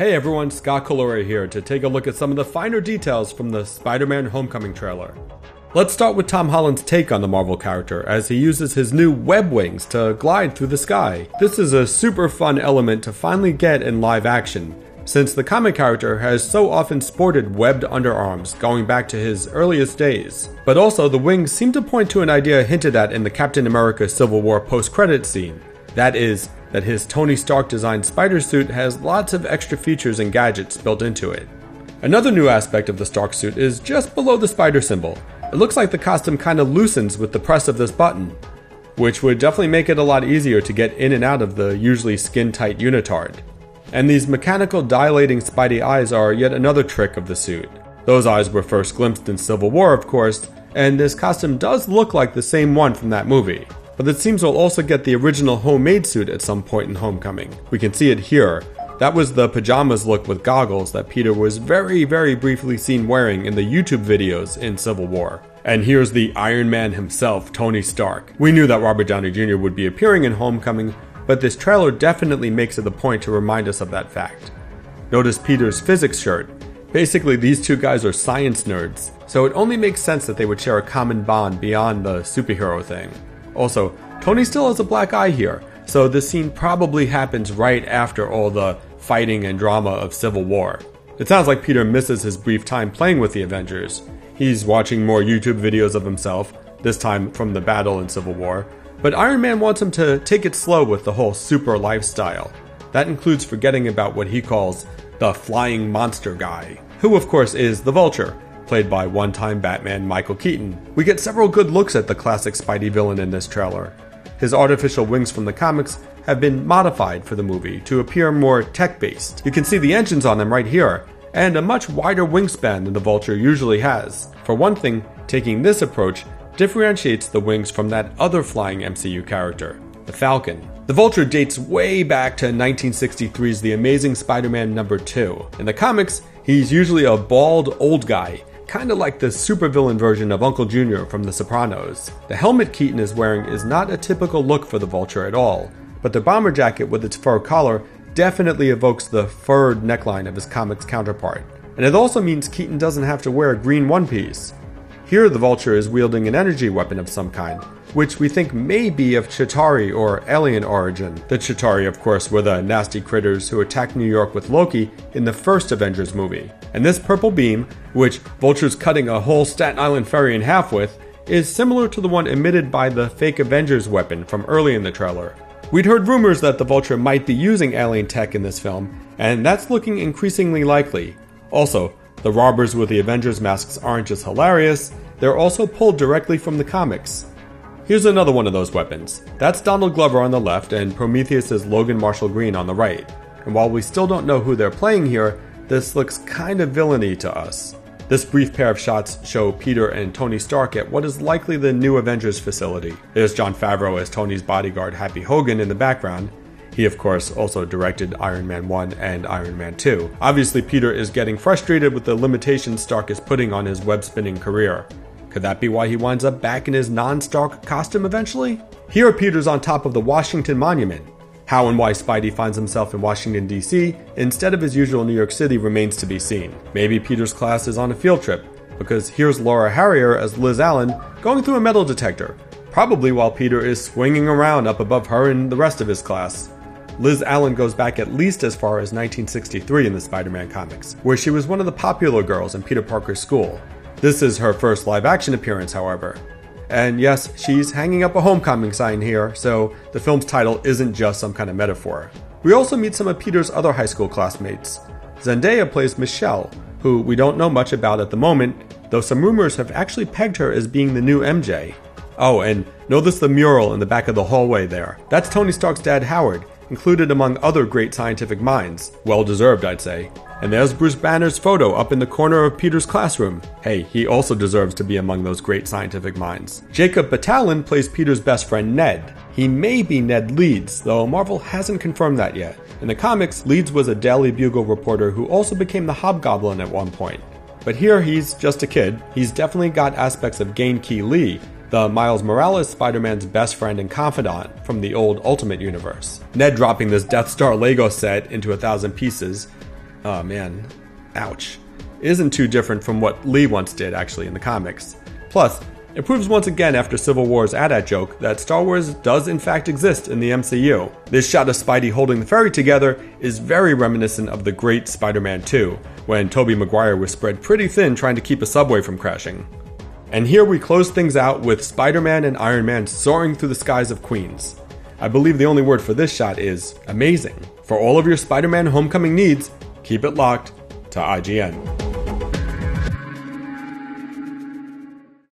Hey everyone, Scott Colore here to take a look at some of the finer details from the Spider-Man Homecoming trailer. Let's start with Tom Holland's take on the Marvel character as he uses his new web wings to glide through the sky. This is a super fun element to finally get in live action, since the comic character has so often sported webbed underarms going back to his earliest days. But also the wings seem to point to an idea hinted at in the Captain America Civil War post-credits scene. That is, that his Tony Stark designed spider suit has lots of extra features and gadgets built into it. Another new aspect of the Stark suit is just below the spider symbol. It looks like the costume kinda loosens with the press of this button, which would definitely make it a lot easier to get in and out of the usually skin-tight unitard. And these mechanical dilating Spidey eyes are yet another trick of the suit. Those eyes were first glimpsed in Civil War, of course, and this costume does look like the same one from that movie. But it seems we'll also get the original homemade suit at some point in Homecoming. We can see it here. That was the pajamas look with goggles that Peter was very briefly seen wearing in the YouTube videos in Civil War. And here's the Iron Man himself, Tony Stark. We knew that Robert Downey Jr. would be appearing in Homecoming, but this trailer definitely makes it a point to remind us of that fact. Notice Peter's physics shirt. Basically, these two guys are science nerds, so it only makes sense that they would share a common bond beyond the superhero thing. Also, Tony still has a black eye here, so this scene probably happens right after all the fighting and drama of Civil War. It sounds like Peter misses his brief time playing with the Avengers. He's watching more YouTube videos of himself, this time from the battle in Civil War, but Iron Man wants him to take it slow with the whole super lifestyle. That includes forgetting about what he calls the flying monster guy, who of course is the Vulture, played by one-time Batman Michael Keaton. We get several good looks at the classic Spidey villain in this trailer. His artificial wings from the comics have been modified for the movie to appear more tech-based. You can see the engines on them right here, and a much wider wingspan than the Vulture usually has. For one thing, taking this approach differentiates the wings from that other flying MCU character, the Falcon. The Vulture dates way back to 1963's The Amazing Spider-Man #2. In the comics, he's usually a bald old guy, kinda like the supervillain version of Uncle Junior from The Sopranos. The helmet Keaton is wearing is not a typical look for the Vulture at all, but the bomber jacket with its fur collar definitely evokes the furred neckline of his comics counterpart. And it also means Keaton doesn't have to wear a green one-piece. Here the Vulture is wielding an energy weapon of some kind, which we think may be of Chitauri or alien origin. The Chitauri, of course, were the nasty critters who attacked New York with Loki in the first Avengers movie. And this purple beam, which Vulture's cutting a whole Staten Island ferry in half with, is similar to the one emitted by the fake Avengers weapon from early in the trailer. We'd heard rumors that the Vulture might be using alien tech in this film, and that's looking increasingly likely. Also, the robbers with the Avengers masks aren't just hilarious, they're also pulled directly from the comics. Here's another one of those weapons. That's Donald Glover on the left and Prometheus's Logan Marshall Green on the right. And while we still don't know who they're playing here, this looks kind of villainy to us. This brief pair of shots show Peter and Tony Stark at what is likely the new Avengers facility. There's Jon Favreau as Tony's bodyguard Happy Hogan in the background. He of course also directed Iron Man 1 and Iron Man 2. Obviously Peter is getting frustrated with the limitations Stark is putting on his web-spinning career. Could that be why he winds up back in his non-Stark costume eventually? Here Peter's on top of the Washington Monument. How and why Spidey finds himself in Washington DC instead of his usual New York City remains to be seen. Maybe Peter's class is on a field trip, because here's Laura Harrier as Liz Allen going through a metal detector, probably while Peter is swinging around up above her and the rest of his class. Liz Allen goes back at least as far as 1963 in the Spider-Man comics, where she was one of the popular girls in Peter Parker's school. This is her first live-action appearance, however. And yes, she's hanging up a homecoming sign here, so the film's title isn't just some kind of metaphor. We also meet some of Peter's other high school classmates. Zendaya plays Michelle, who we don't know much about at the moment, though some rumors have actually pegged her as being the new MJ. Oh, and notice the mural in the back of the hallway there. That's Tony Stark's dad Howard, included among other great scientific minds. Well deserved, I'd say. And there's Bruce Banner's photo up in the corner of Peter's classroom. Hey, he also deserves to be among those great scientific minds. Jacob Batalon plays Peter's best friend Ned. He may be Ned Leeds, though Marvel hasn't confirmed that yet. In the comics, Leeds was a Daily Bugle reporter who also became the Hobgoblin at one point. But here he's just a kid. He's definitely got aspects of Gain Key Lee, the Miles Morales Spider-Man's best friend and confidant from the old Ultimate Universe. Ned dropping this Death Star Lego set into 1,000 pieces. Oh man, ouch. Isn't too different from what Lee once did actually in the comics. Plus, it proves once again after Civil War's AT-AT joke that Star Wars does in fact exist in the MCU. This shot of Spidey holding the ferry together is very reminiscent of the great Spider-Man 2, when Tobey Maguire was spread pretty thin trying to keep a subway from crashing. And here we close things out with Spider-Man and Iron Man soaring through the skies of Queens. I believe the only word for this shot is amazing. For all of your Spider-Man Homecoming needs, keep it locked to IGN.